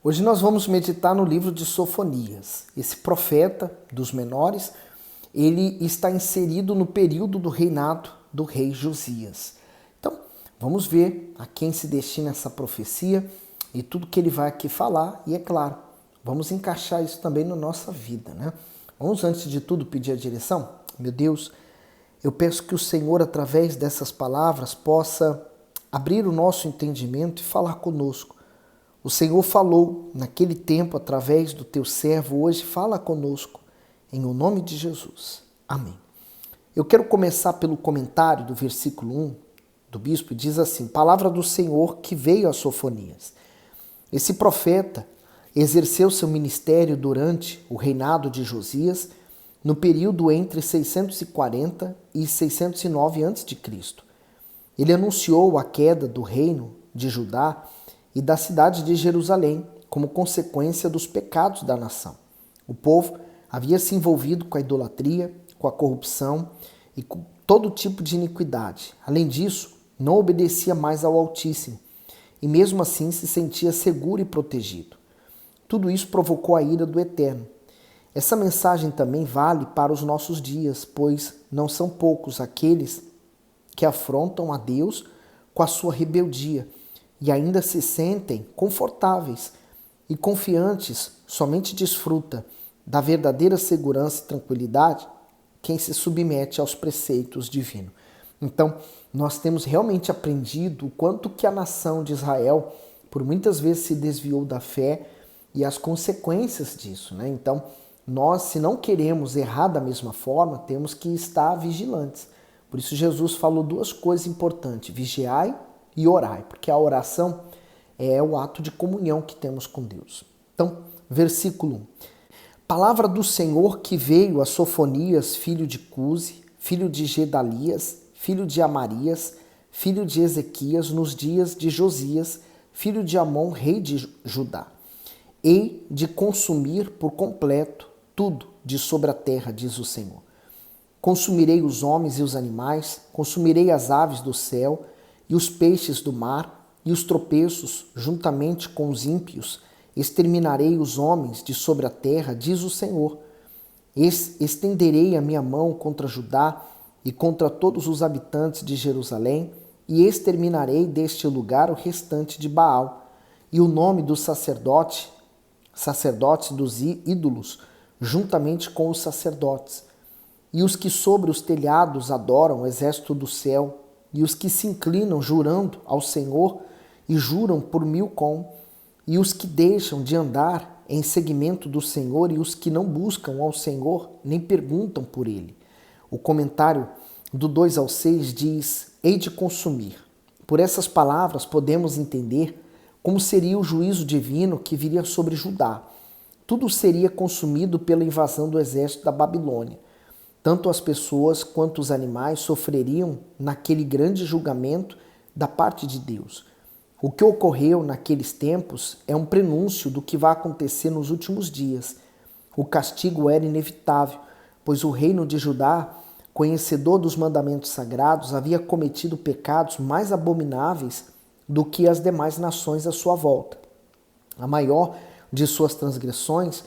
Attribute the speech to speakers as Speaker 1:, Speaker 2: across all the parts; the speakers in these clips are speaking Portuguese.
Speaker 1: Hoje nós vamos meditar no livro de Sofonias. Esse profeta dos menores, ele está inserido no período do reinado do rei Josias. Então, vamos ver a quem se destina essa profecia e tudo que ele vai aqui falar. E é claro, vamos encaixar isso também na nossa vida, né? Vamos, antes de tudo, pedir a direção. Meu Deus, eu peço que o Senhor, através dessas palavras, possa abrir o nosso entendimento e falar conosco. O Senhor falou naquele tempo através do teu servo, hoje fala conosco, em o nome de Jesus. Amém. Eu quero começar pelo comentário do versículo 1 do bispo, diz assim: palavra do Senhor que veio a Sofonias. Esse profeta exerceu seu ministério durante o reinado de Josias, no período entre 640 e 609 a.C. Ele anunciou a queda do reino de Judá e da cidade de Jerusalém como consequência dos pecados da nação. O povo havia se envolvido com a idolatria, com a corrupção e com todo tipo de iniquidade. Além disso, não obedecia mais ao Altíssimo e mesmo assim se sentia seguro e protegido. Tudo isso provocou a ira do Eterno. Essa mensagem também vale para os nossos dias, pois não são poucos aqueles que afrontam a Deus com a sua rebeldia e ainda se sentem confortáveis e confiantes. Somente desfruta da verdadeira segurança e tranquilidade quem se submete aos preceitos divinos. Então, nós temos realmente aprendido o quanto que a nação de Israel, por muitas vezes, se desviou da fé e as consequências disso, né? Então, nós, se não queremos errar da mesma forma, temos que estar vigilantes. Por isso, Jesus falou duas coisas importantes: vigiai e orai, porque a oração é o ato de comunhão que temos com Deus. Então, versículo 1. Palavra do Senhor que veio a Sofonias, filho de Cusi, filho de Gedalias, filho de Amarias, filho de Ezequias, nos dias de Josias, filho de Amon, rei de Judá. Hei de consumir por completo tudo de sobre a terra, diz o Senhor. Consumirei os homens e os animais, consumirei as aves do céu e os peixes do mar e os tropeços, juntamente com os ímpios, exterminarei os homens de sobre a terra, diz o Senhor. Estenderei a minha mão contra Judá e contra todos os habitantes de Jerusalém, e exterminarei deste lugar o restante de Baal, e o nome do sacerdotes dos ídolos, juntamente com os sacerdotes, e os que sobre os telhados adoram o exército do céu, e os que se inclinam jurando ao Senhor e juram por Milcom, e os que deixam de andar em seguimento do Senhor, e os que não buscam ao Senhor nem perguntam por ele. O comentário do 2 ao 6 diz: hei de consumir. Por essas palavras podemos entender como seria o juízo divino que viria sobre Judá. Tudo seria consumido pela invasão do exército da Babilônia. Tanto as pessoas quanto os animais sofreriam naquele grande julgamento da parte de Deus. O que ocorreu naqueles tempos é um prenúncio do que vai acontecer nos últimos dias. O castigo era inevitável, pois o reino de Judá, conhecedor dos mandamentos sagrados, havia cometido pecados mais abomináveis do que as demais nações à sua volta. A maior de suas transgressões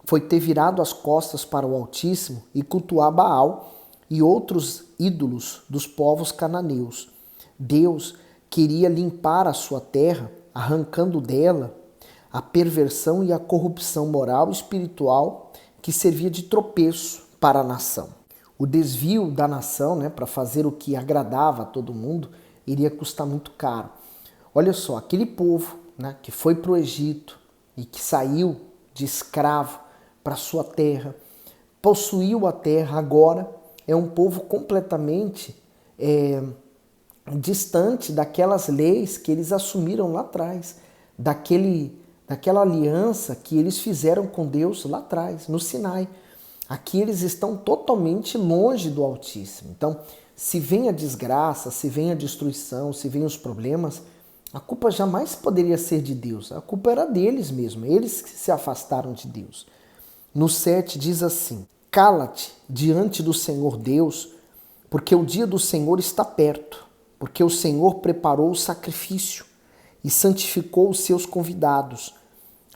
Speaker 1: foi ter virado as costas para o Altíssimo e cultuar Baal e outros ídolos dos povos cananeus. Deus queria limpar a sua terra, arrancando dela a perversão e a corrupção moral e espiritual que servia de tropeço para a nação. O desvio da nação, né, para fazer o que agradava a todo mundo, iria custar muito caro. Olha só, aquele povo, né, que foi para o Egito e que saiu de escravo para sua terra, possuiu a terra, agora é um povo completamente distante daquelas leis que eles assumiram lá atrás, daquela aliança que eles fizeram com Deus lá atrás, no Sinai. Aqui eles estão totalmente longe do Altíssimo. Então, se vem a desgraça, se vem a destruição, se vem os problemas, a culpa jamais poderia ser de Deus. A culpa era deles mesmo, eles que se afastaram de Deus. No 7 diz assim: cala-te diante do Senhor Deus, porque o dia do Senhor está perto, porque o Senhor preparou o sacrifício e santificou os seus convidados.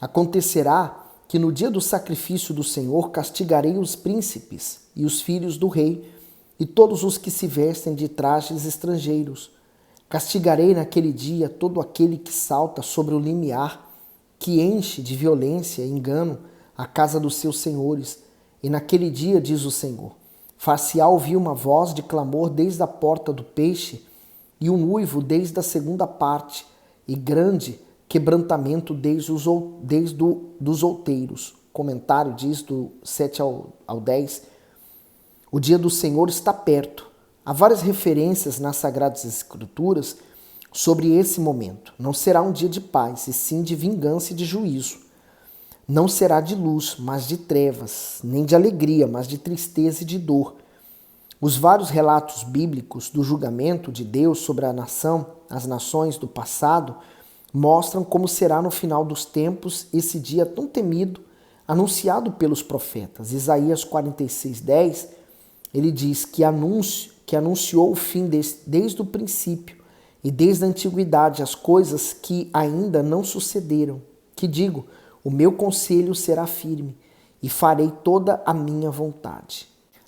Speaker 1: Acontecerá que no dia do sacrifício do Senhor castigarei os príncipes e os filhos do rei e todos os que se vestem de trajes estrangeiros. Castigarei naquele dia todo aquele que salta sobre o limiar, que enche de violência e engano a casa dos seus senhores. E naquele dia, diz o Senhor, far-se-á ouvir uma voz de clamor desde a porta do peixe e um uivo desde a segunda parte, e grande quebrantamento desde dos outeiros. Comentário diz do 7 ao 10. O dia do Senhor está perto. Há várias referências nas Sagradas Escrituras sobre esse momento. Não será um dia de paz, e sim de vingança e de juízo. Não será de luz, mas de trevas, nem de alegria, mas de tristeza e de dor. Os vários relatos bíblicos do julgamento de Deus sobre as nações do passado, mostram como será no final dos tempos esse dia tão temido, anunciado pelos profetas. Isaías 46:10, ele diz que anunciou o fim desde o princípio e desde a antiguidade as coisas que ainda não sucederam. Que digo, o meu conselho será firme e farei toda a minha vontade.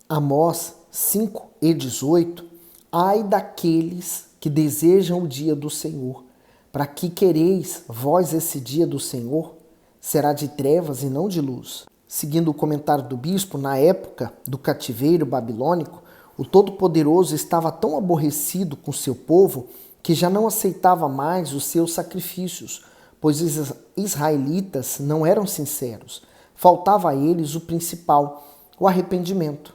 Speaker 1: Amós 5:18, ai daqueles que desejam o dia do Senhor. Para que quereis vós esse dia do Senhor? Será de trevas e não de luz. Seguindo o comentário do bispo, na época do cativeiro babilônico, o Todo-Poderoso estava tão aborrecido com seu povo que já não aceitava mais os seus sacrifícios, pois os israelitas não eram sinceros. Faltava a eles o principal, o arrependimento.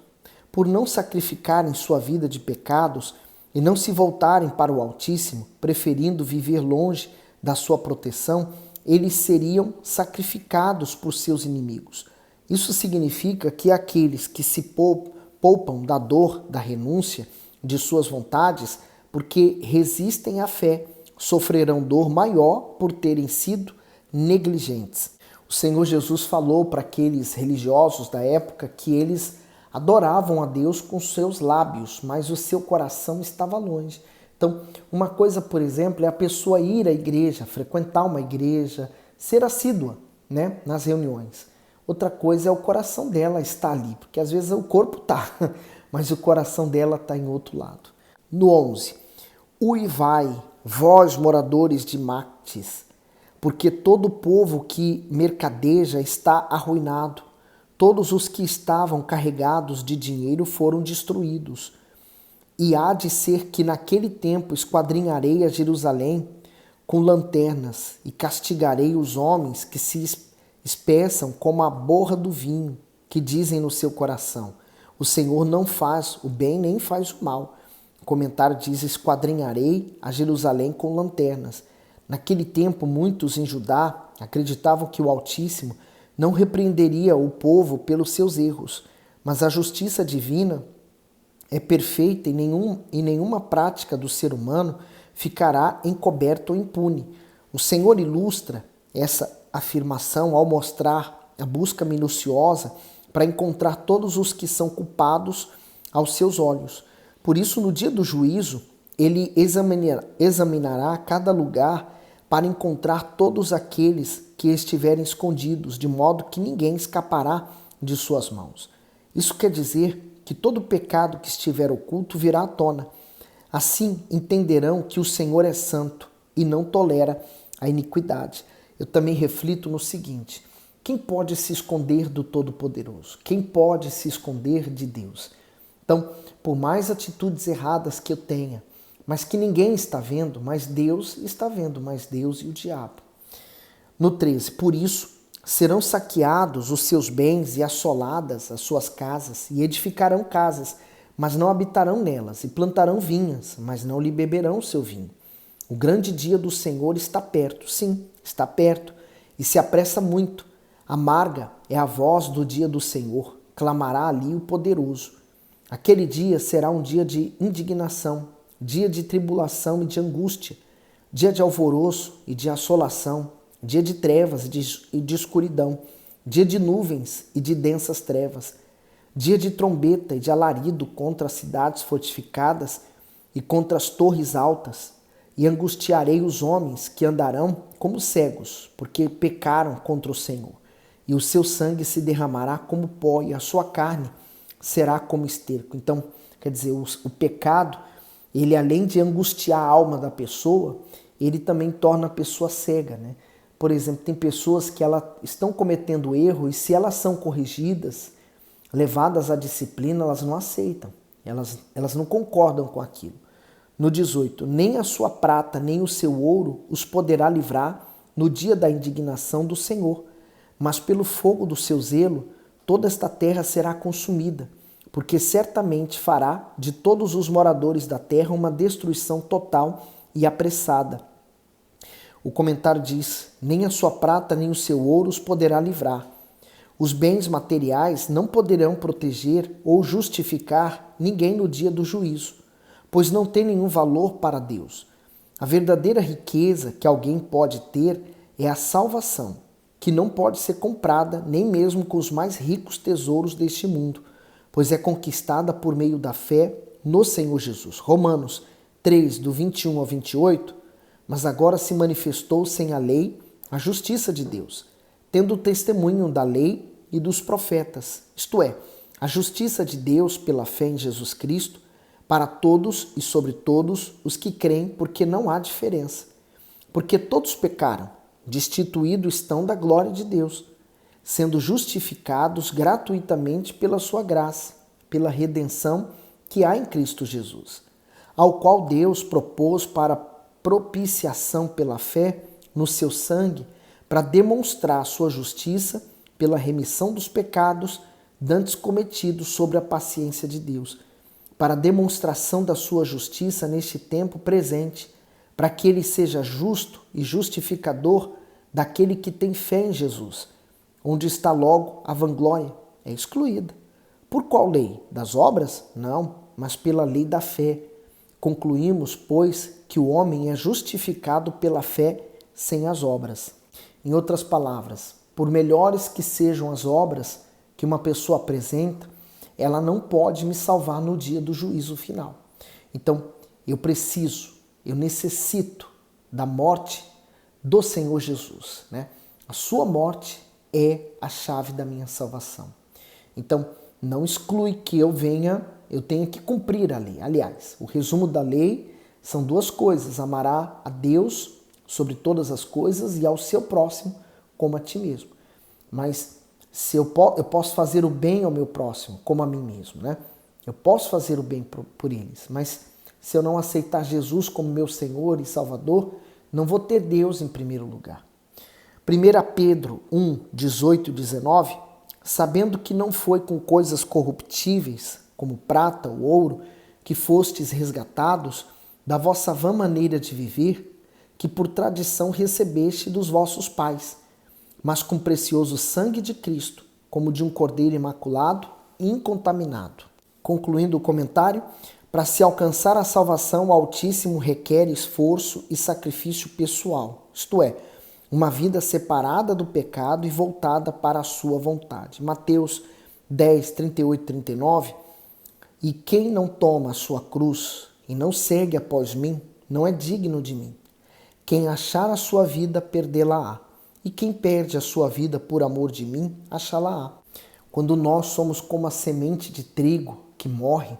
Speaker 1: Por não sacrificarem sua vida de pecados e não se voltarem para o Altíssimo, preferindo viver longe da sua proteção, eles seriam sacrificados por seus inimigos. Isso significa que aqueles que se poupam da dor, da renúncia, de suas vontades, porque resistem à fé, sofrerão dor maior por terem sido negligentes. O Senhor Jesus falou para aqueles religiosos da época que eles adoravam a Deus com seus lábios, mas o seu coração estava longe. Então, uma coisa, por exemplo, é a pessoa ir à igreja, frequentar uma igreja, ser assídua, nas reuniões. Outra coisa é o coração dela estar ali, porque às vezes o corpo está, mas o coração dela está em outro lado. No 11, uivai, vós moradores de Mactes, porque todo o povo que mercadeja está arruinado. Todos os que estavam carregados de dinheiro foram destruídos. E há de ser que naquele tempo esquadrinharei a Jerusalém com lanternas e castigarei os homens que se espeçam como a borra do vinho, que dizem no seu coração, o Senhor não faz o bem nem faz o mal. O comentário diz, esquadrinharei a Jerusalém com lanternas. Naquele tempo, muitos em Judá acreditavam que o Altíssimo não repreenderia o povo pelos seus erros, mas a justiça divina é perfeita e nenhuma prática do ser humano ficará encoberta ou impune. O Senhor ilustra essa afirmação ao mostrar a busca minuciosa para encontrar todos os que são culpados aos seus olhos. Por isso, no dia do juízo, ele examinará cada lugar para encontrar todos aqueles que estiverem escondidos, de modo que ninguém escapará de suas mãos. Isso quer dizer que todo pecado que estiver oculto virá à tona. Assim entenderão que o Senhor é santo e não tolera a iniquidade. Eu também reflito no seguinte: quem pode se esconder do Todo-Poderoso? Quem pode se esconder de Deus? Então, por mais atitudes erradas que eu tenha, mas que ninguém está vendo, mas Deus está vendo, mas Deus e o diabo. No 13, por isso serão saqueados os seus bens e assoladas as suas casas, e edificarão casas, mas não habitarão nelas, e plantarão vinhas, mas não lhe beberão o seu vinho. O grande dia do Senhor está perto, sim, está perto, e se apressa muito. Amarga é a voz do dia do Senhor, clamará ali o poderoso. Aquele dia será um dia de indignação, dia de tribulação e de angústia, dia de alvoroço e de assolação, dia de trevas e de escuridão, dia de nuvens e de densas trevas, dia de trombeta e de alarido contra as cidades fortificadas e contra as torres altas, e angustiarei os homens que andarão como cegos, porque pecaram contra o Senhor. E o seu sangue se derramará como pó, e a sua carne será como esterco. Então, quer dizer, o pecado, ele além de angustiar a alma da pessoa, ele também torna a pessoa cega, né? Por exemplo, tem pessoas que elas estão cometendo erro e se elas são corrigidas, levadas à disciplina, elas não aceitam. Elas não concordam com aquilo. No 18, nem a sua prata, nem o seu ouro os poderá livrar no dia da indignação do Senhor, mas pelo fogo do seu zelo, toda esta terra será consumida, porque certamente fará de todos os moradores da terra uma destruição total e apressada. O comentário diz, nem a sua prata, nem o seu ouro os poderá livrar. Os bens materiais não poderão proteger ou justificar ninguém no dia do juízo, pois não tem nenhum valor para Deus. A verdadeira riqueza que alguém pode ter é a salvação, que não pode ser comprada nem mesmo com os mais ricos tesouros deste mundo, pois é conquistada por meio da fé no Senhor Jesus. Romanos 3, do 21 ao 28, mas agora se manifestou sem a lei a justiça de Deus, tendo o testemunho da lei e dos profetas, isto é, a justiça de Deus pela fé em Jesus Cristo, para todos e sobre todos os que creem, porque não há diferença. Porque todos pecaram, destituídos estão da glória de Deus, sendo justificados gratuitamente pela sua graça, pela redenção que há em Cristo Jesus, ao qual Deus propôs para propiciação pela fé no seu sangue, para demonstrar sua justiça pela remissão dos pecados dantes cometidos sobre a paciência de Deus, para a demonstração da sua justiça neste tempo presente, para que ele seja justo e justificador daquele que tem fé em Jesus, onde está logo a vanglória, é excluída. Por qual lei? Das obras? Não, mas pela lei da fé. Concluímos, pois, que o homem é justificado pela fé sem as obras. Em outras palavras, por melhores que sejam as obras que uma pessoa apresenta, ela não pode me salvar no dia do juízo final. Então, eu necessito da morte do Senhor Jesus, né? A sua morte é a chave da minha salvação. Então, não exclui que eu tenha que cumprir a lei. Aliás, o resumo da lei são duas coisas: amará a Deus sobre todas as coisas e ao seu próximo como a ti mesmo. Mas se eu posso fazer o bem ao meu próximo como a mim mesmo, né? Eu posso fazer o bem por eles, mas se eu não aceitar Jesus como meu Senhor e Salvador, não vou ter Deus em primeiro lugar. 1 Pedro 1, 18 e 19, sabendo que não foi com coisas corruptíveis, como prata ou ouro, que fostes resgatados da vossa vã maneira de viver, que por tradição recebeste dos vossos pais, mas com precioso sangue de Cristo, como de um cordeiro imaculado e incontaminado. Concluindo o comentário, para se alcançar a salvação, o Altíssimo requer esforço e sacrifício pessoal, isto é, uma vida separada do pecado e voltada para a sua vontade. Mateus 10, 38 e 39, e quem não toma a sua cruz e não segue após mim, não é digno de mim. Quem achar a sua vida, perdê-la-á. E quem perde a sua vida por amor de mim, achá-la-á. Quando nós somos como a semente de trigo que morre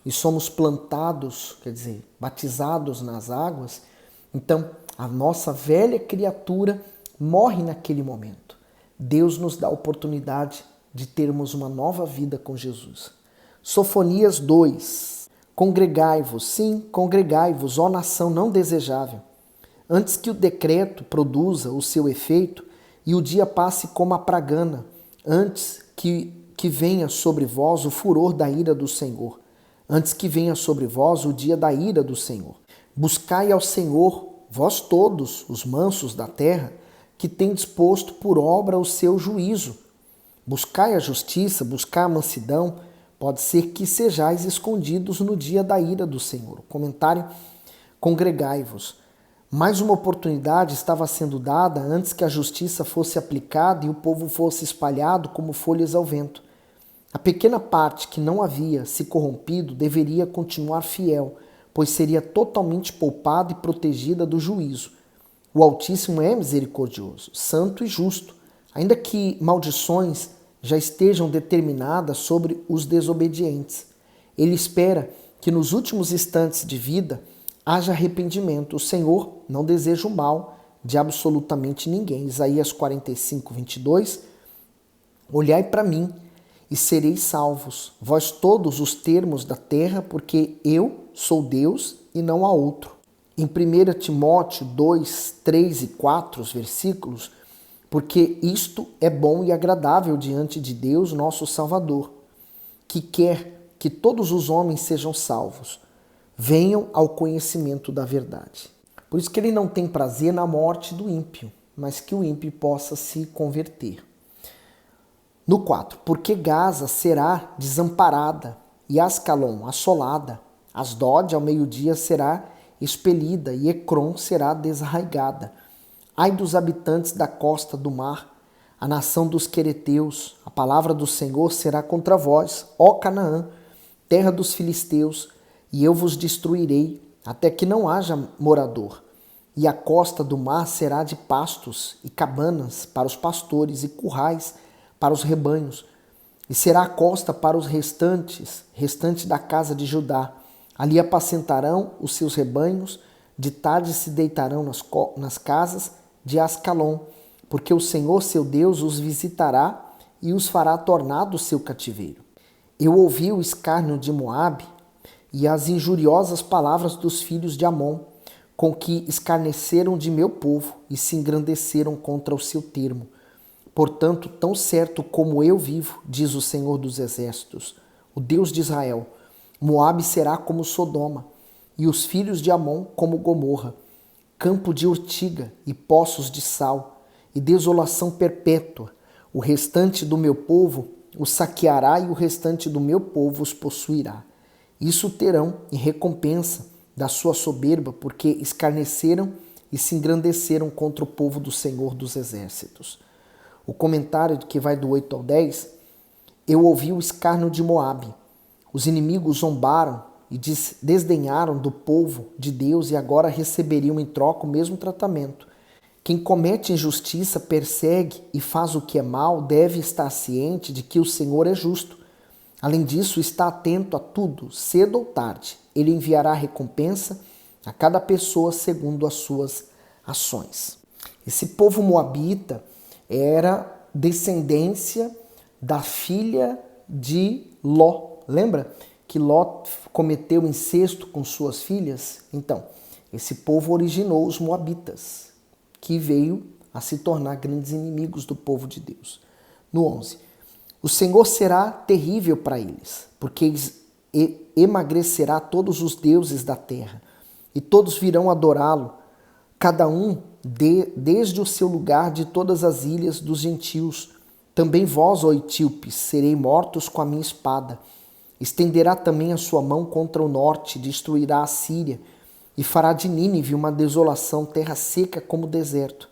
Speaker 1: e somos plantados, quer dizer, batizados nas águas, então a nossa velha criatura morre naquele momento. Deus nos dá a oportunidade de termos uma nova vida com Jesus. Sofonias 2. Congregai-vos, sim, congregai-vos, ó nação não desejável, antes que o decreto produza o seu efeito e o dia passe como a pragana, antes que venha sobre vós o furor da ira do Senhor, antes que venha sobre vós o dia da ira do Senhor. Buscai ao Senhor, vós todos, os mansos da terra, que tem disposto por obra o seu juízo. Buscai a justiça, buscai a mansidão, pode ser que sejais escondidos no dia da ira do Senhor. Comentário: congregai-vos. Mais uma oportunidade estava sendo dada antes que a justiça fosse aplicada e o povo fosse espalhado como folhas ao vento. A pequena parte que não havia se corrompido deveria continuar fiel, pois seria totalmente poupada e protegida do juízo. O Altíssimo é misericordioso, santo e justo, ainda que maldições já estejam determinadas sobre os desobedientes. Ele espera que nos últimos instantes de vida haja arrependimento. O Senhor não deseja o mal de absolutamente ninguém. Isaías 45, 22. Olhai para mim e sereis salvos, vós todos os termos da terra, porque eu sou Deus e não há outro. Em 1 Timóteo 2, 3 e 4, os versículos, porque isto é bom e agradável diante de Deus, nosso Salvador, que quer que todos os homens sejam salvos, venham ao conhecimento da verdade. Por isso que ele não tem prazer na morte do ímpio, mas que o ímpio possa se converter. No 4, porque Gaza será desamparada e Ascalon assolada, Asdod ao meio-dia será expelida e Ecrom será desarraigada. Ai dos habitantes da costa do mar, a nação dos quereteus, a palavra do Senhor será contra vós, ó Canaã, terra dos filisteus, e eu vos destruirei, até que não haja morador. E a costa do mar será de pastos e cabanas para os pastores e currais para os rebanhos, e será a costa para os restante da casa de Judá. Ali apacentarão os seus rebanhos, de tarde se deitarão nas casas de Ascalon, porque o Senhor seu Deus os visitará e os fará tornar do seu cativeiro. Eu ouvi o escárnio de Moabe e as injuriosas palavras dos filhos de Amon, com que escarneceram de meu povo e se engrandeceram contra o seu termo. Portanto, tão certo como eu vivo, diz o Senhor dos Exércitos, o Deus de Israel, Moabe será como Sodoma, e os filhos de Amon como Gomorra, campo de urtiga e poços de sal, e desolação perpétua. O restante do meu povo os saqueará e o restante do meu povo os possuirá. Isso terão em recompensa da sua soberba, porque escarneceram e se engrandeceram contra o povo do Senhor dos Exércitos. O comentário que vai do 8 ao 10, eu ouvi o escárnio de Moabe. Os inimigos zombaram e desdenharam do povo de Deus e agora receberiam em troca o mesmo tratamento. Quem comete injustiça, persegue e faz o que é mal, deve estar ciente de que o Senhor é justo. Além disso, está atento a tudo, cedo ou tarde. Ele enviará recompensa a cada pessoa segundo as suas ações. Esse povo moabita era descendência da filha de Ló. Lembra que Ló cometeu incesto com suas filhas? Então, esse povo originou os moabitas, que veio a se tornar grandes inimigos do povo de Deus. No 11, o Senhor será terrível para eles, porque emagrecerá todos os deuses da terra, e todos virão adorá-lo, cada um desde o seu lugar de todas as ilhas dos gentios. Também vós, ó etíopes, serei mortos com a minha espada. Estenderá também a sua mão contra o norte, destruirá a Síria, e fará de Nínive uma desolação, terra seca como deserto.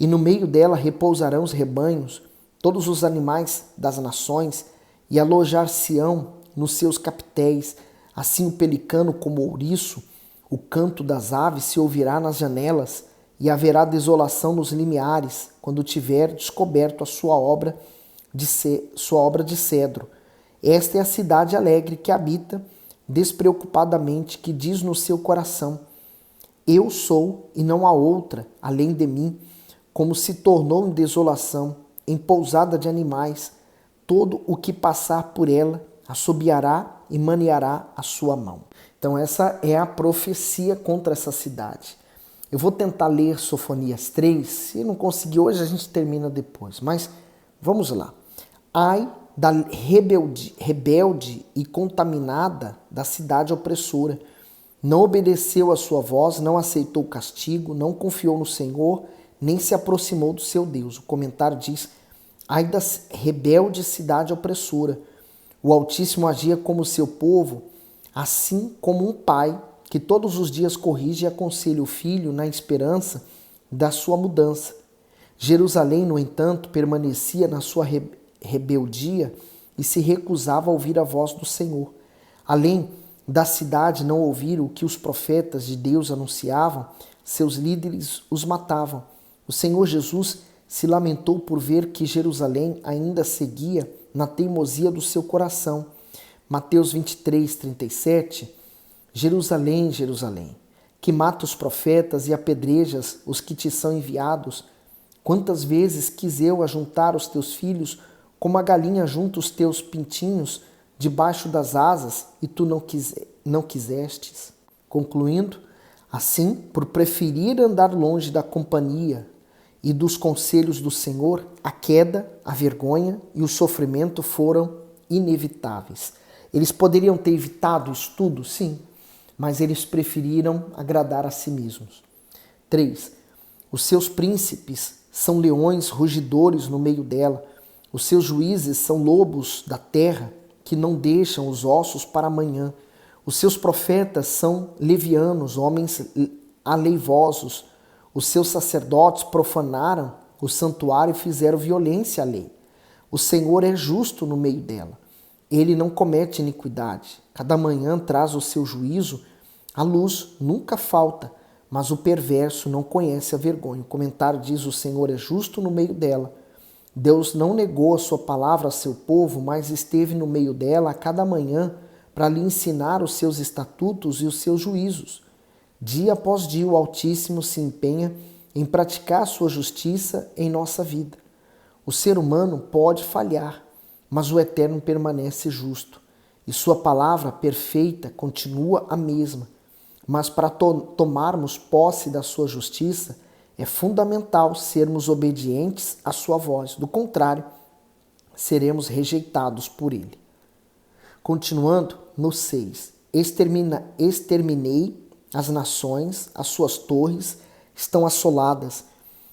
Speaker 1: E no meio dela repousarão os rebanhos, todos os animais das nações, e alojar-se-ão nos seus capitéis. Assim o pelicano como o ouriço, o canto das aves se ouvirá nas janelas, e haverá desolação nos limiares, quando tiver descoberto a sua obra de cedro. Esta é a cidade alegre que habita despreocupadamente, que diz no seu coração: eu sou e não há outra além de mim, como se tornou em desolação, em pousada de animais. Todo o que passar por ela assobiará e maneará a sua mão. Então essa é a profecia contra essa cidade. Eu vou tentar ler Sofonias 3, se não conseguir hoje a gente termina depois, mas vamos lá. Ai da rebelde e contaminada da cidade opressora. Não obedeceu à sua voz, não aceitou o castigo, não confiou no Senhor, nem se aproximou do seu Deus. O comentário diz: ai da rebelde cidade opressora. O Altíssimo agia como seu povo, assim como um pai que todos os dias corrige e aconselha o filho na esperança da sua mudança. Jerusalém, no entanto, permanecia na sua rebeldia e se recusava a ouvir a voz do Senhor. Além da cidade não ouviram o que os profetas de Deus anunciavam, seus líderes os matavam. O Senhor Jesus se lamentou por ver que Jerusalém ainda seguia na teimosia do seu coração. Mateus 23:37. Jerusalém, Jerusalém, que mata os profetas e apedrejas os que te são enviados. Quantas vezes quis eu ajuntar os teus filhos, como a galinha junta os teus pintinhos debaixo das asas, e tu não quisestes. Concluindo, assim, por preferir andar longe da companhia e dos conselhos do Senhor, a queda, a vergonha e o sofrimento foram inevitáveis. Eles poderiam ter evitado isso tudo? Sim, mas eles preferiram agradar a si mesmos. 3. Os seus príncipes são leões rugidores no meio dela. Os seus juízes são lobos da terra que não deixam os ossos para amanhã. Os seus profetas são levianos, homens aleivosos. Os seus sacerdotes profanaram o santuário e fizeram violência à lei. O Senhor é justo no meio dela. Ele não comete iniquidade. Cada manhã traz o seu juízo. A luz nunca falta, mas o perverso não conhece a vergonha. O comentário diz: o Senhor é justo no meio dela. Deus não negou a sua palavra a seu povo, mas esteve no meio dela a cada manhã para lhe ensinar os seus estatutos e os seus juízos. Dia após dia, o Altíssimo se empenha em praticar a sua justiça em nossa vida. O ser humano pode falhar, mas o Eterno permanece justo, e sua palavra perfeita continua a mesma. Mas para tomarmos posse da sua justiça, é fundamental sermos obedientes à sua voz. Do contrário, seremos rejeitados por ele. Continuando no 6. Exterminei as nações, as suas torres estão assoladas.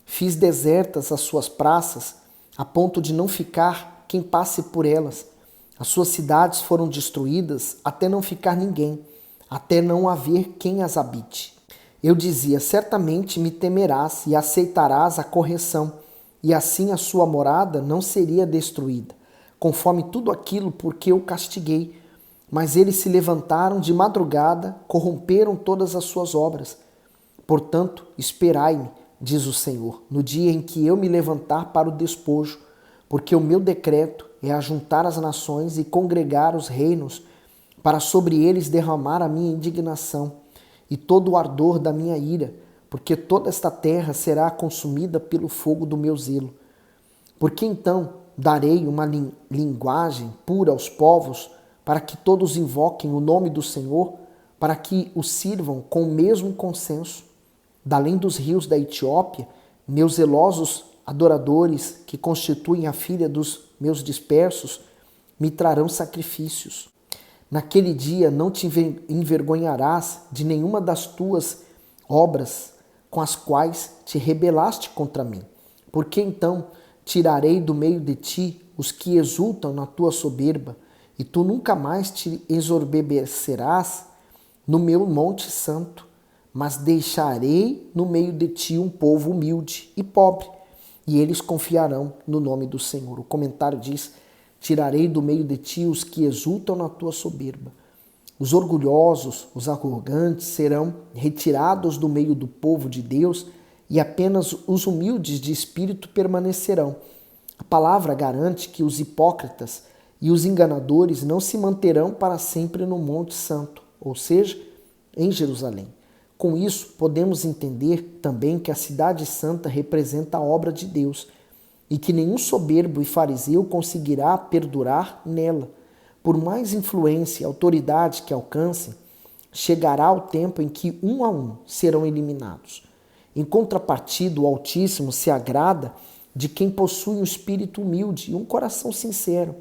Speaker 1: Fiz desertas as suas praças, a ponto de não ficar quem passe por elas. As suas cidades foram destruídas até não ficar ninguém, até não haver quem as habite. Eu dizia: certamente me temerás e aceitarás a correção, e assim a sua morada não seria destruída, conforme tudo aquilo por que eu castiguei. Mas eles se levantaram de madrugada, corromperam todas as suas obras. Portanto, esperai-me, diz o Senhor, no dia em que eu me levantar para o despojo, porque o meu decreto é ajuntar as nações e congregar os reinos, para sobre eles derramar a minha indignação e todo o ardor da minha ira, porque toda esta terra será consumida pelo fogo do meu zelo. Porque então darei uma linguagem pura aos povos, para que todos invoquem o nome do Senhor, para que o sirvam com o mesmo consenso. Dalém dos rios da Etiópia, meus zelosos adoradores, que constituem a filha dos meus dispersos, me trarão sacrifícios. Naquele dia não te envergonharás de nenhuma das tuas obras com as quais te rebelaste contra mim. Porque então tirarei do meio de ti os que exultam na tua soberba, e tu nunca mais te exorbecerás no meu monte santo, mas deixarei no meio de ti um povo humilde e pobre, e eles confiarão no nome do Senhor. O comentário diz: tirarei do meio de ti os que exultam na tua soberba. Os orgulhosos, os arrogantes serão retirados do meio do povo de Deus, e apenas os humildes de espírito permanecerão. A palavra garante que os hipócritas e os enganadores não se manterão para sempre no Monte Santo, ou seja, em Jerusalém. Com isso, podemos entender também que a cidade santa representa a obra de Deus e que nenhum soberbo e fariseu conseguirá perdurar nela. Por mais influência e autoridade que alcancem, chegará o tempo em que um a um serão eliminados. Em contrapartida, o Altíssimo se agrada de quem possui um espírito humilde e um coração sincero,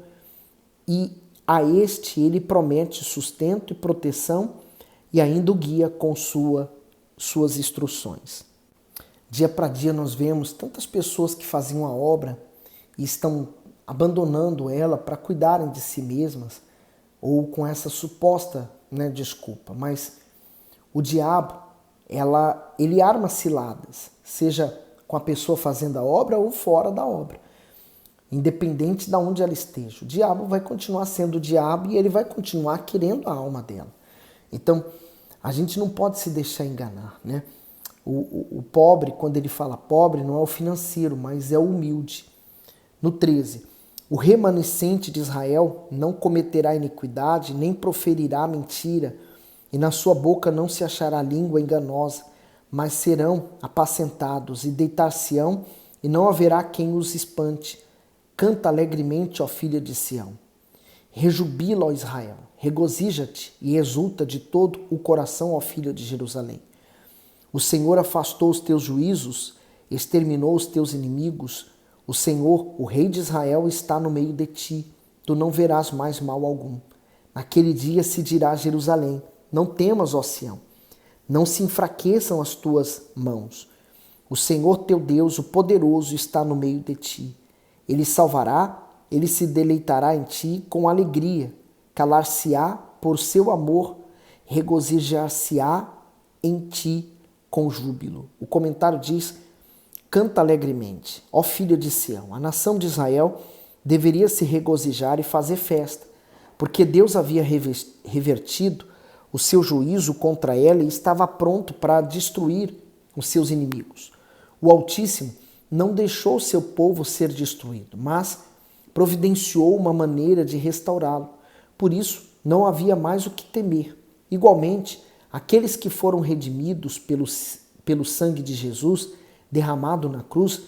Speaker 1: e a este ele promete sustento e proteção e ainda o guia com suas instruções. Dia para dia nós vemos tantas pessoas que faziam a obra e estão abandonando ela para cuidarem de si mesmas, ou com essa suposta desculpa. Mas o diabo, ele arma ciladas, seja com a pessoa fazendo a obra ou fora da obra. Independente de onde ela esteja. O diabo vai continuar sendo o diabo e ele vai continuar querendo a alma dela. Então, a gente não pode se deixar enganar, né? O pobre, quando ele fala pobre, não é o financeiro, mas é o humilde. No 13, o remanescente de Israel não cometerá iniquidade, nem proferirá mentira, e na sua boca não se achará língua enganosa, mas serão apacentados e deitar-se-ão, e não haverá quem os espante. Canta alegremente, ó filha de Sião. Rejubila, ó Israel, regozija-te e exulta de todo o coração, ó filha de Jerusalém. O Senhor afastou os teus juízos, exterminou os teus inimigos. O Senhor, o Rei de Israel, está no meio de ti. Tu não verás mais mal algum. Naquele dia se dirá a Jerusalém: não temas, ó Sião, não se enfraqueçam as tuas mãos. O Senhor teu Deus, o poderoso, está no meio de ti. Ele salvará, ele se deleitará em ti com alegria, calar-se-á por seu amor, regozijar-se-á em ti com júbilo. O comentário diz: canta alegremente, ó filha de Sião. A nação de Israel deveria se regozijar e fazer festa, porque Deus havia revertido o seu juízo contra ela e estava pronto para destruir os seus inimigos. O Altíssimo não deixou seu povo ser destruído, mas providenciou uma maneira de restaurá-lo. Por isso, não havia mais o que temer. Igualmente, aqueles que foram redimidos pelo sangue de Jesus derramado na cruz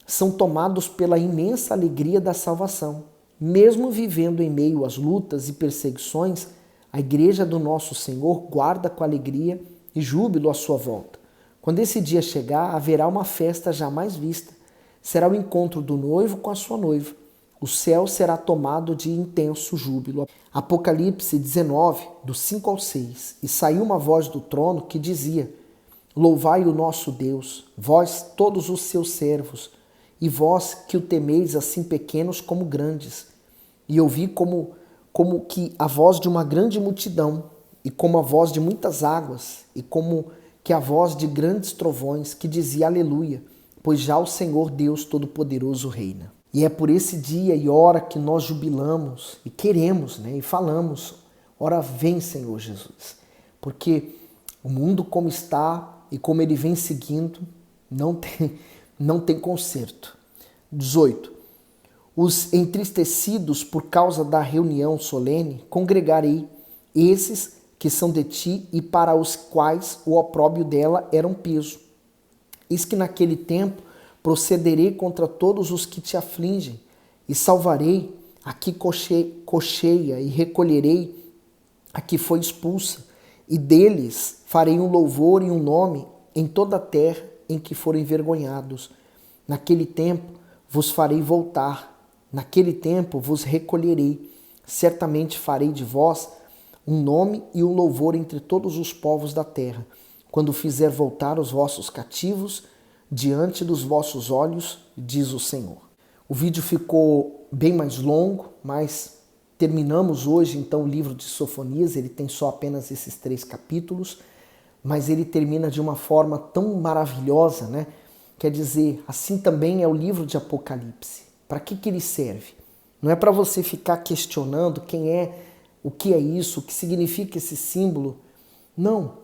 Speaker 1: são tomados pela imensa alegria da salvação. Mesmo vivendo em meio às lutas e perseguições, a igreja do nosso Senhor guarda com alegria e júbilo a sua volta. Quando esse dia chegar, haverá uma festa jamais vista. Será o encontro do noivo com a sua noiva. O céu será tomado de intenso júbilo. Apocalipse 19, do 5 ao 6. E saiu uma voz do trono que dizia: louvai o nosso Deus, vós todos os seus servos, e vós que o temeis assim pequenos como grandes. E ouvi como que a voz de uma grande multidão, e como a voz de muitas águas, e como que a voz de grandes trovões, que dizia aleluia, pois já o Senhor Deus Todo-Poderoso reina. E é por esse dia e hora que nós jubilamos e queremos, né, e falamos: ora vem, Senhor Jesus. Porque o mundo como está e como ele vem seguindo, não tem conserto. 18. Os entristecidos por causa da reunião solene, congregarei esses que são de ti e para os quais o opróbrio dela era um peso. Eis que naquele tempo procederei contra todos os que te afligem e salvarei a que cocheia e recolherei a que foi expulsa, e deles farei um louvor e um nome em toda a terra em que forem envergonhados. Naquele tempo vos farei voltar, naquele tempo vos recolherei. Certamente farei de vós um nome e um louvor entre todos os povos da terra, quando fizer voltar os vossos cativos diante dos vossos olhos, diz o Senhor. O vídeo ficou bem mais longo, mas terminamos hoje então o livro de Sofonias. Ele tem só apenas esses 3 capítulos, mas ele termina de uma forma tão maravilhosa, né? Quer dizer, assim também é o livro de Apocalipse. Para que ele serve? Não é para você ficar questionando quem é, o que é isso, o que significa esse símbolo. Não,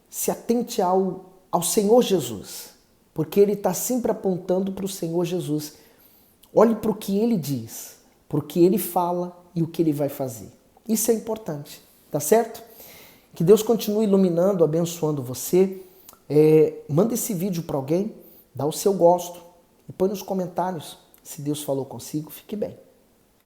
Speaker 1: se atente ao Senhor Jesus, porque ele está sempre apontando para o Senhor Jesus. Olhe para o que ele diz, para o que ele fala e o que ele vai fazer. Isso é importante, tá certo? Que Deus continue iluminando, abençoando você. Manda esse vídeo para alguém, dá o seu gosto e põe nos comentários se Deus falou consigo. Fique bem.